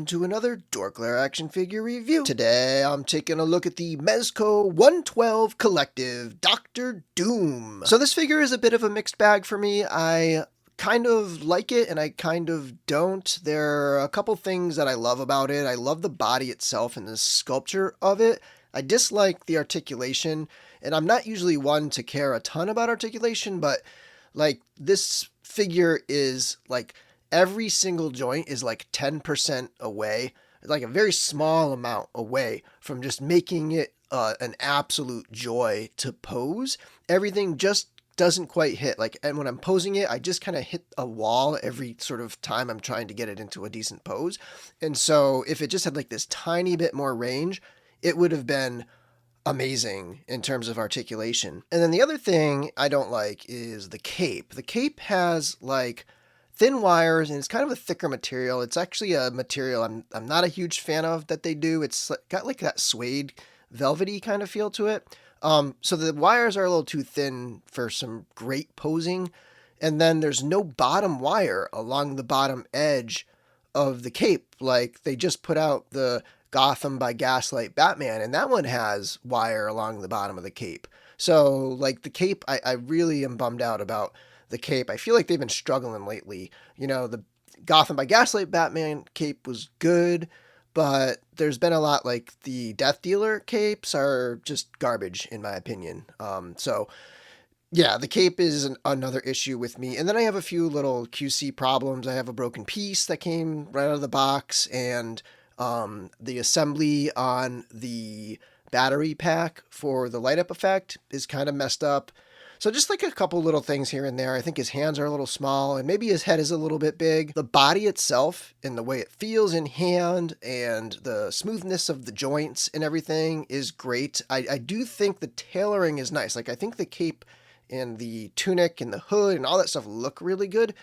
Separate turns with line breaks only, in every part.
to another DorkLair action figure review. Today I'm taking a look at the Mezco 112 Collective Dr. Doom. So this figure is a bit of a mixed bag for me. I kind of like it and I kind of don't. There are a couple things that I love about it. I love the body itself and the sculpture of it. I dislike the articulation, and I'm not usually one to care a ton about articulation, but like this figure is like every single joint is like 10% away, like a very small amount away from just making it an absolute joy to pose. Everything just doesn't quite hit. Like, and when I'm posing it, I just kind of hit a wall every sort of time I'm trying to get it into a decent pose. And so if it just had like this tiny bit more range, it would have been amazing in terms of articulation. And then the other thing I don't like is the cape. The cape has like thin wires and it's kind of a thicker material. It's actually a material I'm not a huge fan of that they do. It's got like that suede velvety kind of feel to it. So the wires are a little too thin for some great posing. And then there's no bottom wire along the bottom edge of the cape. Like they just put out the Gotham by Gaslight Batman, and that one has wire along the bottom of the cape. So like the cape, I really am bummed out about the cape. I feel like they've been struggling lately. You know, the Gotham by Gaslight Batman cape was good, but there's been a lot like the Death Dealer capes are just garbage in my opinion. So yeah, the cape is another issue with me. And then I have a few little QC problems. I have a broken piece that came right out of the box, and the assembly on the battery pack for the light up effect is kind of messed up. So just like a couple little things here and there. I think his hands are a little small and maybe his head is a little bit big. The body itself and the way it feels in hand and the smoothness of the joints and everything is great. I do think the tailoring is nice. Like I think the cape and the tunic and the hood and all that stuff look really good.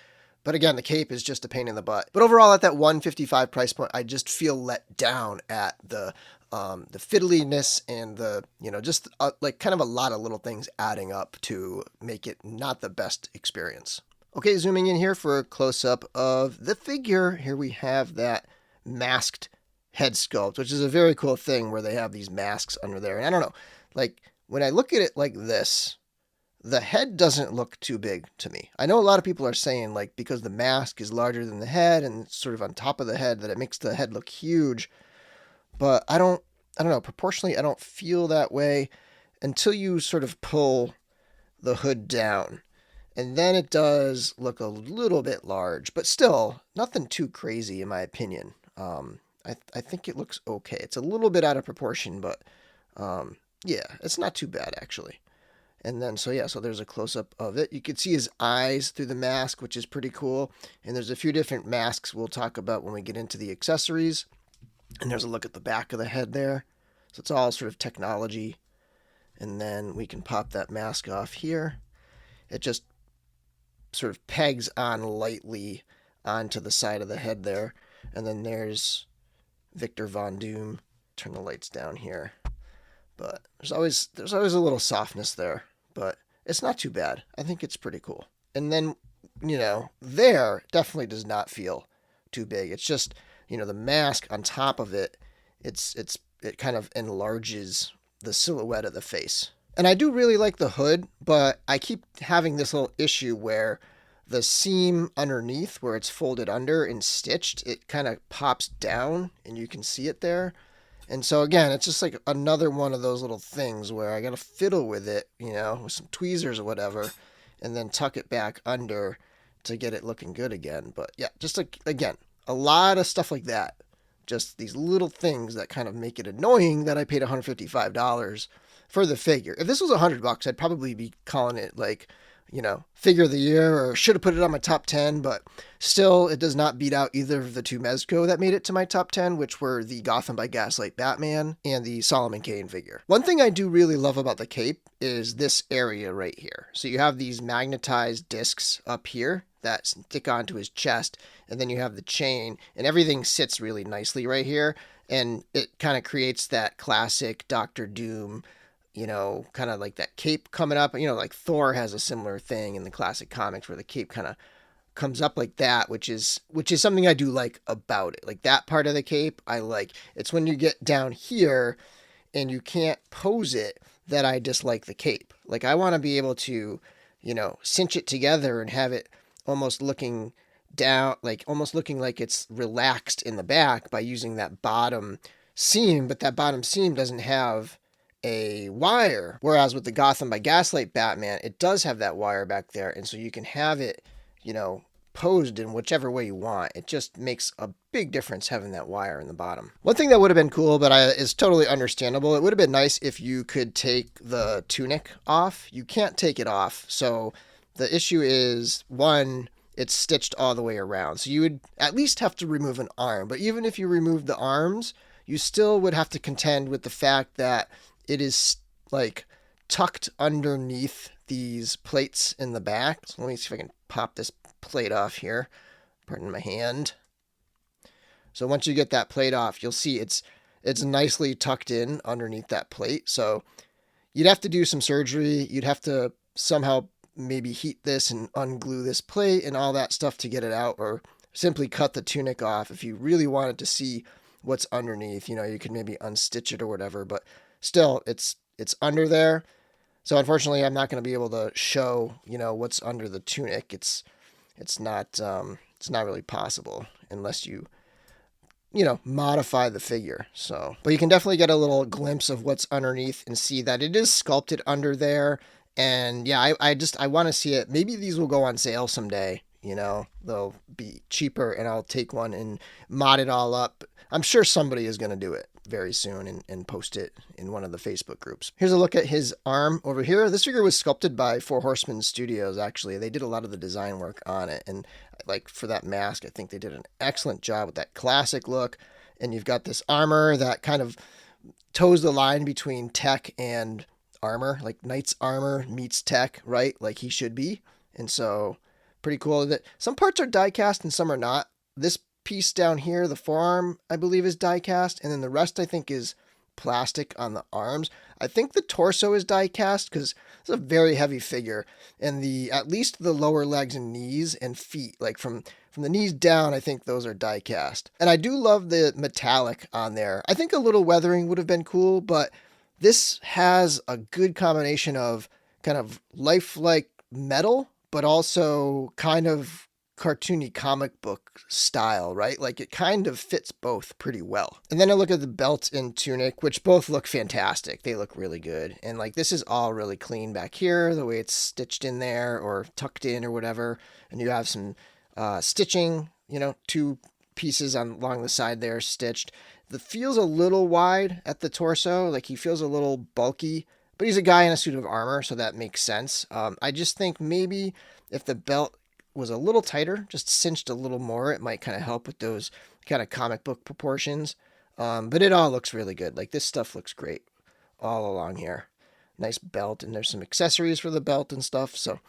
But again, the cape is just a pain in the butt. But overall, at that $155 price point, I just feel let down at the fiddliness and the, just like kind of a lot of little things adding up to make it not the best experience. Okay, zooming in here for a close-up of the figure. Here we have that masked head sculpt, which is a very cool thing where they have these masks under there. And I don't know, like when I look at it like this, the head doesn't look too big to me. I know a lot of people are saying like because the mask is larger than the head and it's sort of on top of the head that it makes the head look huge. But I don't know, proportionally I don't feel that way until you sort of pull the hood down. And then it does look a little bit large, but still nothing too crazy in my opinion. I think it looks okay. It's a little bit out of proportion, but yeah, it's not too bad actually. And then, so there's a close-up of it. You can see his eyes through the mask, which is pretty cool. And there's a few different masks we'll talk about when we get into the accessories. And there's a look at the back of the head there. So it's all sort of technology. And then we can pop that mask off here. It just sort of pegs on lightly onto the side of the head there. And then there's Victor Von Doom. Turn the lights down here. But there's always a little softness there. But it's not too bad. I think it's pretty cool. And then, there definitely does not feel too big. It's just, the mask on top of it, it kind of enlarges the silhouette of the face. And I do really like the hood, but I keep having this little issue where the seam underneath where it's folded under and stitched, it kind of pops down and you can see it there. And so again, it's just like another one of those little things where I got to fiddle with it, with some tweezers or whatever, and then tuck it back under to get it looking good again. But yeah, just like, again, a lot of stuff like that. Just these little things that kind of make it annoying that I paid $155 for the figure. If this was $100, I'd probably be calling it like, figure of the year, or should have put it on my top 10, but still it does not beat out either of the two Mezco that made it to my top 10, which were the Gotham by Gaslight Batman and the Solomon Kane figure. One thing I do really love about the cape is this area right here. So you have these magnetized discs up here that stick onto his chest, and then you have the chain, and everything sits really nicely right here, and it kind of creates that classic Dr. Doom, kind of like that cape coming up. Like Thor has a similar thing in the classic comics where the cape kind of comes up like that, which is something I do like about it. Like that part of the cape, I like. It's when you get down here and you can't pose it that I dislike the cape. Like I want to be able to, cinch it together and have it almost looking down, like almost looking like it's relaxed in the back by using that bottom seam, but that bottom seam doesn't have a wire. Whereas with the Gotham by Gaslight Batman, it does have that wire back there. And so you can have it, posed in whichever way you want. It just makes a big difference having that wire in the bottom. One thing that would have been cool, but is totally understandable, it would have been nice if you could take the tunic off. You can't take it off. So the issue is, one, it's stitched all the way around. So you would at least have to remove an arm. But even if you remove the arms, you still would have to contend with the fact that it is like tucked underneath these plates in the back. So let me see if I can pop this plate off here. Pardon my hand. So once you get that plate off, you'll see it's nicely tucked in underneath that plate. So you'd have to do some surgery. You'd have to somehow maybe heat this and unglue this plate and all that stuff to get it out, or simply cut the tunic off if you really wanted to see what's underneath. You could maybe unstitch it or whatever, but still it's under there. So unfortunately, I'm not going to be able to show, what's under the tunic. It's not really possible unless you modify the figure. So, but you can definitely get a little glimpse of what's underneath and see that it is sculpted under there. And yeah, I want to see it. Maybe these will go on sale someday. They'll be cheaper and I'll take one and mod it all up. I'm sure somebody is going to do it very soon and post it in one of the Facebook groups. Here's a look at his arm over here. This figure was sculpted by Four Horsemen Studios, actually. They did a lot of the design work on it. And like for that mask, I think they did an excellent job with that classic look. And you've got this armor that kind of toes the line between tech and armor, like Knight's armor meets tech, right? Like he should be. And so pretty cool that some parts are die cast and some are not. This piece down here, the forearm, I believe is die cast, and then the rest I think is plastic on the arms. I think the torso is die cast because it's a very heavy figure, and at least the lower legs and knees and feet, like from the knees down, I think those are die cast. And I do love the metallic on there. I think a little weathering would have been cool, but this has a good combination of kind of lifelike metal, but also kind of cartoony comic book style, right? Like it kind of fits both pretty well. And then I look at the belt and tunic, which both look fantastic. They look really good. And like this is all really clean back here, the way it's stitched in there or tucked in or whatever. And you have some stitching, two pieces along the side there stitched. The feels a little wide at the torso, like he feels a little bulky, but he's a guy in a suit of armor, so that makes sense. I just think maybe if the belt was a little tighter, just cinched a little more, it might kind of help with those kind of comic book proportions. But it all looks really good. Like this stuff looks great all along here. Nice belt, and there's some accessories for the belt and stuff. So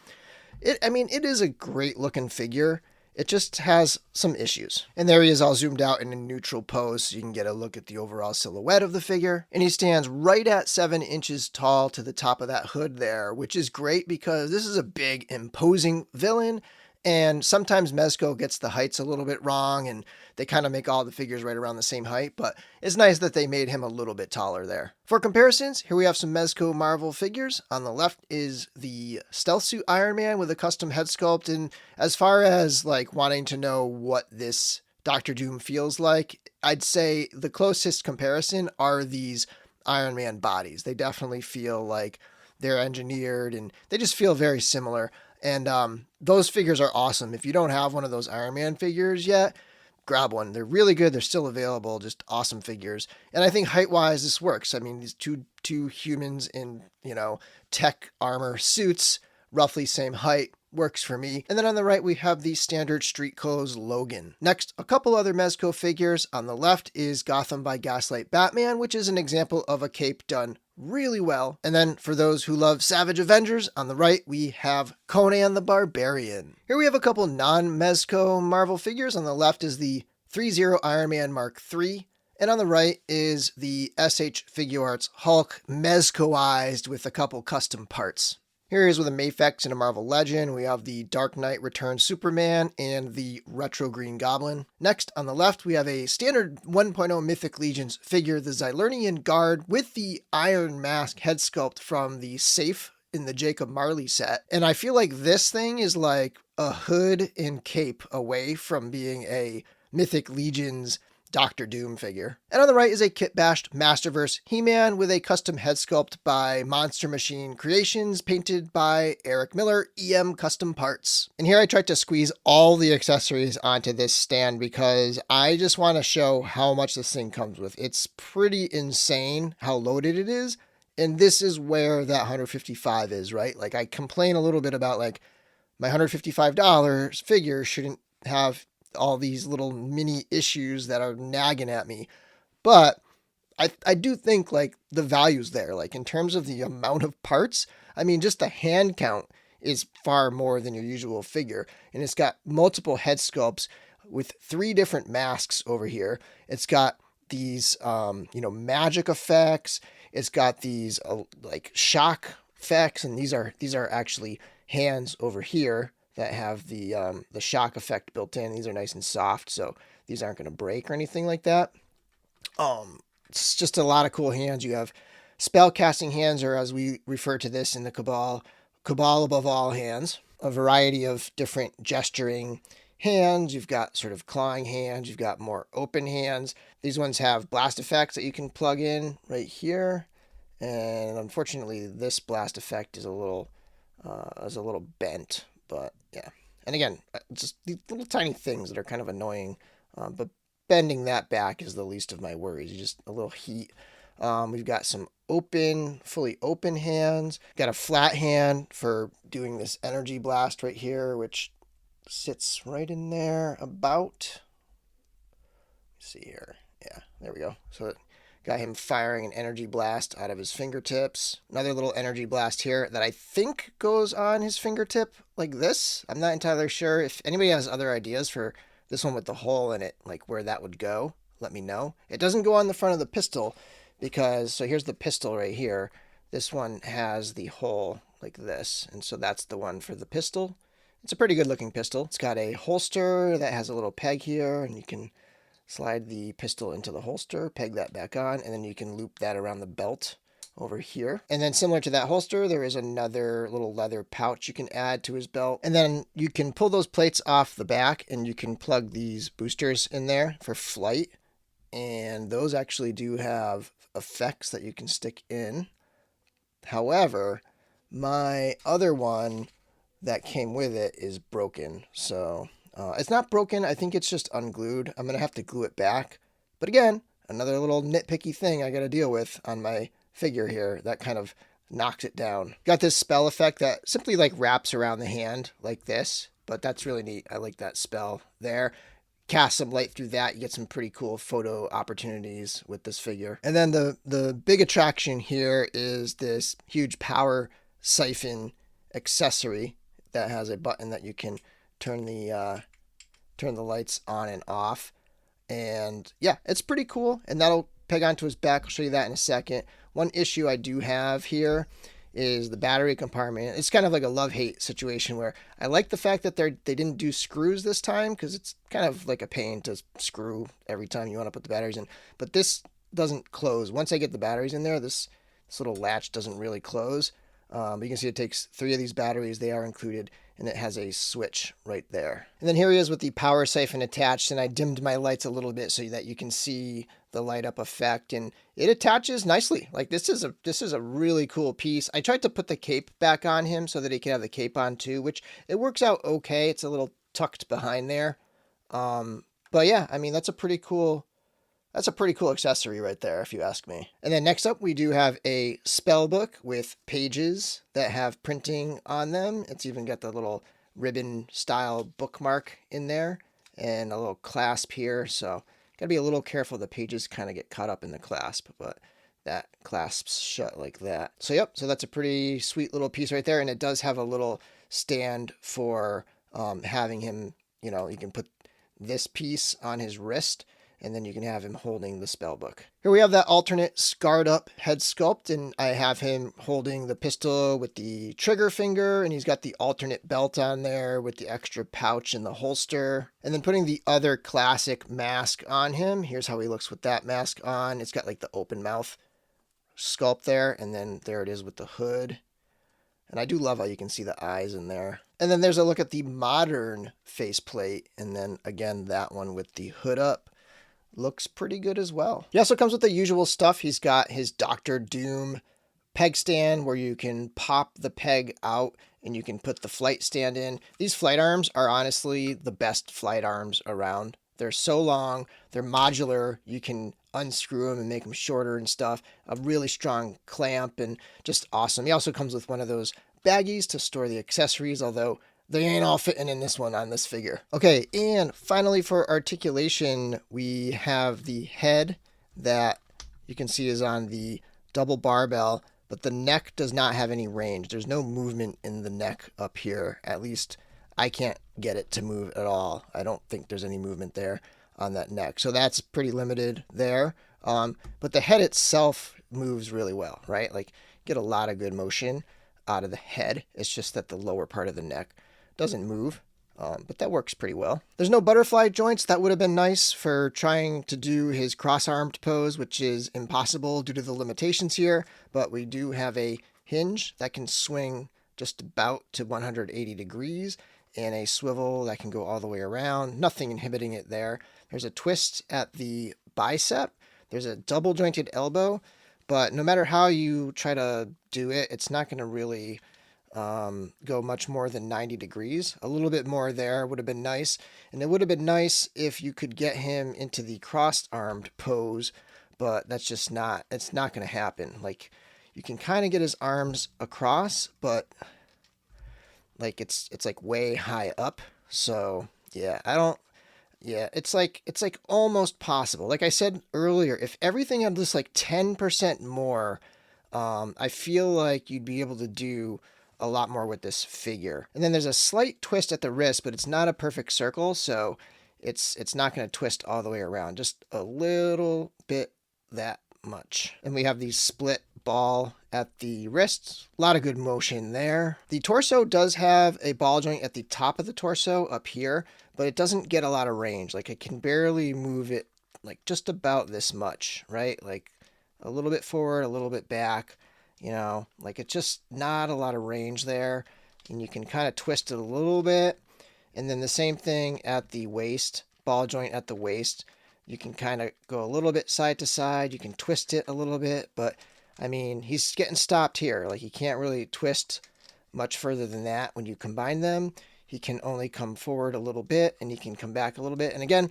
it is a great looking figure. It just has some issues. And there he is all zoomed out in a neutral pose so you can get a look at the overall silhouette of the figure. And he stands right at 7 inches tall to the top of that hood there, which is great because this is a big, imposing villain. And sometimes Mezco gets the heights a little bit wrong and they kind of make all the figures right around the same height, but it's nice that they made him a little bit taller there. For comparisons, here we have some Mezco Marvel figures. On the left is the Stealth Suit Iron Man with a custom head sculpt. And as far as like wanting to know what this Dr. Doom feels like, I'd say the closest comparison are these Iron Man bodies. They definitely feel like they're engineered and they just feel very similar. And those figures are awesome. If you don't have one of those Iron Man figures yet, grab one. They're really good. They're still available. Just awesome figures. And I think height-wise, this works. I mean, these two humans in, tech armor suits, roughly same height, works for me. And then on the right, we have the standard street clothes Logan. Next, a couple other Mezco figures. On the left is Gotham by Gaslight Batman, which is an example of a cape done really well. And then for those who love Savage Avengers, on the right, we have Conan the Barbarian. Here we have a couple non-Mezco Marvel figures. On the left is the 3-0 Iron Man Mark III. And on the right is the SH Figuarts Hulk Mezcoized with a couple custom parts. Here he is with a Mafex and a Marvel Legend. We have the Dark Knight Returns Superman and the Retro Green Goblin. Next, on the left, we have a standard 1.0 Mythic Legions figure, the Xylernian Guard, with the Iron Mask head sculpt from the Safe in the Jacob Marley set. And I feel like this thing is like a hood and cape away from being a Mythic Legions Doctor Doom figure. And on the right is a kit-bashed Masterverse He-Man with a custom head sculpt by Monster Machine Creations, painted by Eric Miller, EM Custom Parts. And here I tried to squeeze all the accessories onto this stand because I just want to show how much this thing comes with. It's pretty insane how loaded it is. And this is where that $155 is, right? Like, I complain a little bit about, like, my $155 figure shouldn't have all these little mini issues that are nagging at me. But I do think, like, the value's there. Like, in terms of the amount of parts, I mean, just the hand count is far more than your usual figure. And it's got multiple head sculpts with 3 different masks over here. It's got these, magic effects. It's got these, like, shock effects. And these are actually hands over here that have the shock effect built in. These are nice and soft, so these aren't going to break or anything like that. It's just a lot of cool hands. You have spell casting hands, or as we refer to this in the Cabal above all hands. A variety of different gesturing hands. You've got sort of clawing hands. You've got more open hands. These ones have blast effects that you can plug in right here. And unfortunately, this blast effect is a little bent. But yeah, and again, just these little tiny things that are kind of annoying, but bending that back is the least of my worries. Just a little heat. We've got some fully open hands. Got a flat hand for doing this energy blast right here, which sits right in there about. Let's see here. Yeah, there we go. So got him firing an energy blast out of his fingertips. Another little energy blast here that I think goes on his fingertip like this. I'm not entirely sure. If anybody has other ideas for this one with the hole in it, like where that would go, let me know. It doesn't go on the front of the pistol because, so here's the pistol right here. This one has the hole like this. And so that's the one for the pistol. It's a pretty good looking pistol. It's got a holster that has a little peg here, and you can slide the pistol into the holster, peg that back on, and then you can loop that around the belt over here. And then similar to that holster, there is another little leather pouch you can add to his belt. And then you can pull those plates off the back and you can plug these boosters in there for flight. And those actually do have effects that you can stick in. However, my other one that came with it is broken. So it's not broken. I think it's just unglued. I'm going to have to glue it back. But again, another little nitpicky thing I got to deal with on my figure here that kind of knocks it down. Got this spell effect that simply like wraps around the hand like this, but that's really neat. I like that spell there. Cast some light through that. You get some pretty cool photo opportunities with this figure. And then the big attraction here is this huge power siphon accessory that has a button that you can turn the lights on and off. And yeah, it's pretty cool, and that'll peg onto his back. I'll show you that in a second. One issue I do have here is the battery compartment. It's kind of like a love-hate situation where I like the fact that they didn't do screws this time, because it's kind of like a pain to screw every time you want to put the batteries in. But this doesn't close. Once I get the batteries in there, this little latch doesn't really close. But you can see it takes 3 of these batteries. They are included, and it has a switch right there. And then here he is with the power siphon attached, and I dimmed my lights a little bit so that you can see the light up effect, and it attaches nicely. Like this is a really cool piece. I tried to put the cape back on him so that he could have the cape on too, which it works out okay. It's a little tucked behind there. But yeah, I mean, that's a pretty cool accessory right there, if you ask me. And then next up, we do have a spell book with pages that have printing on them. It's even got the little ribbon style bookmark in there and a little clasp here. So gotta be a little careful. The pages kind of get caught up in the clasp, but that clasps shut like that. So yep, so that's a pretty sweet little piece right there. And it does have a little stand for having him, you can put this piece on his wrist, and then you can have him holding the spell book. Here we have that alternate scarred up head sculpt, and I have him holding the pistol with the trigger finger, and he's got the alternate belt on there with the extra pouch in the holster. And then putting the other classic mask on him. Here's how he looks with that mask on. It's got like the open mouth sculpt there, and then there it is with the hood. And I do love how you can see the eyes in there. And then there's a look at the modern faceplate, and then again that one with the hood up. Looks pretty good as well. He also comes with the usual stuff. He's got his Dr. Doom peg stand where you can pop the peg out and you can put the flight stand in. These flight arms are honestly the best flight arms around. They're so long, they're modular, you can unscrew them and make them shorter and stuff. A really strong clamp and just awesome. He also comes with one of those baggies to store the accessories, although they ain't all fitting in this one on this figure. Okay, and finally for articulation, we have the head that you can see is on the double barbell, but the neck does not have any range. There's no movement in the neck up here. At least I can't get it to move at all. I don't think there's any movement there on that neck. So that's pretty limited there. But the head itself moves really well, right? Like, get a lot of good motion out of the head. It's just that the lower part of the neck doesn't move, but that works pretty well. There's no butterfly joints. That would have been nice for trying to do his cross-armed pose, which is impossible due to the limitations here, but we do have a hinge that can swing just about to 180 degrees and a swivel that can go all the way around. Nothing inhibiting it there. There's a twist at the bicep. There's a double jointed elbow, but no matter how you try to do it, it's not going to really go much more than 90 degrees. A little bit more there would have been nice. And it would have been nice if you could get him into the cross-armed pose, but that's just not, it's not going to happen. Like, you can kind of get his arms across, but like it's like way high up. So yeah, it's like almost possible. Like I said earlier, if everything had just like 10% more, I feel like you'd be able to do a lot more with this figure. And then there's a slight twist at the wrist, but it's not a perfect circle, so it's not going to twist all the way around, just a little bit, that much. And we have the split ball at the wrist. A lot of good motion there. The torso does have a ball joint at the top of the torso up here, but it doesn't get a lot of range. Like, I can barely move it like just about this much, right? Like a little bit forward, a little bit back. You know, like it's just not a lot of range there, and you can kind of twist it a little bit. And then the same thing at the waist, ball joint at the waist. You can kind of go a little bit side to side. You can twist it a little bit, but I mean, he's getting stopped here. Like, he can't really twist much further than that. When you combine them, he can only come forward a little bit, and he can come back a little bit. And again,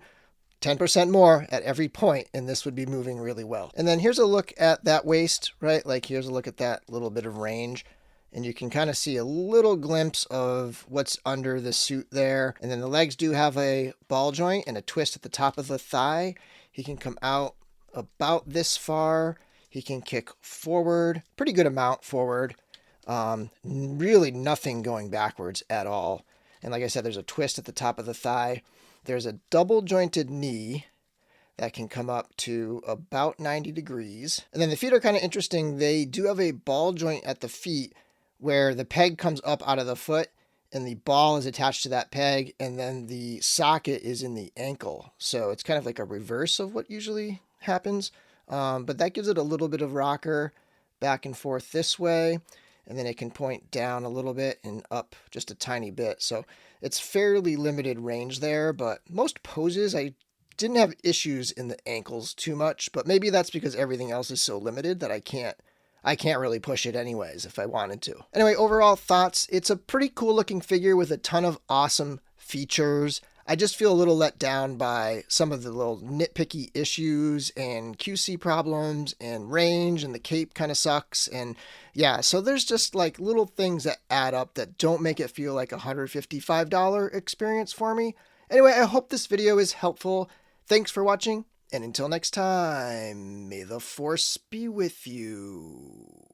10% more at every point, and this would be moving really well. And then here's a look at that waist, right? Like, here's a look at that little bit of range, and you can kind of see a little glimpse of what's under the suit there. And then the legs do have a ball joint and a twist at the top of the thigh. He can come out about this far. He can kick forward, pretty good amount forward. Really nothing going backwards at all. And like I said, there's a twist at the top of the thigh. There's a double jointed knee that can come up to about 90 degrees. And then the feet are kind of interesting. They do have a ball joint at the feet where the peg comes up out of the foot and the ball is attached to that peg, and then the socket is in the ankle. So it's kind of like a reverse of what usually happens. But that gives it a little bit of rocker back and forth this way. And then it can point down a little bit and up just a tiny bit. So it's fairly limited range there, but most poses I didn't have issues in the ankles too much, but maybe that's because everything else is so limited that I can't really push it anyways if I wanted to. Anyway, overall thoughts, it's a pretty cool looking figure with a ton of awesome features. I just feel a little let down by some of the little nitpicky issues and QC problems and range, and the cape kind of sucks. And yeah, so there's just like little things that add up that don't make it feel like a $155 experience for me. Anyway, I hope this video is helpful. Thanks for watching, and until next time, may the force be with you.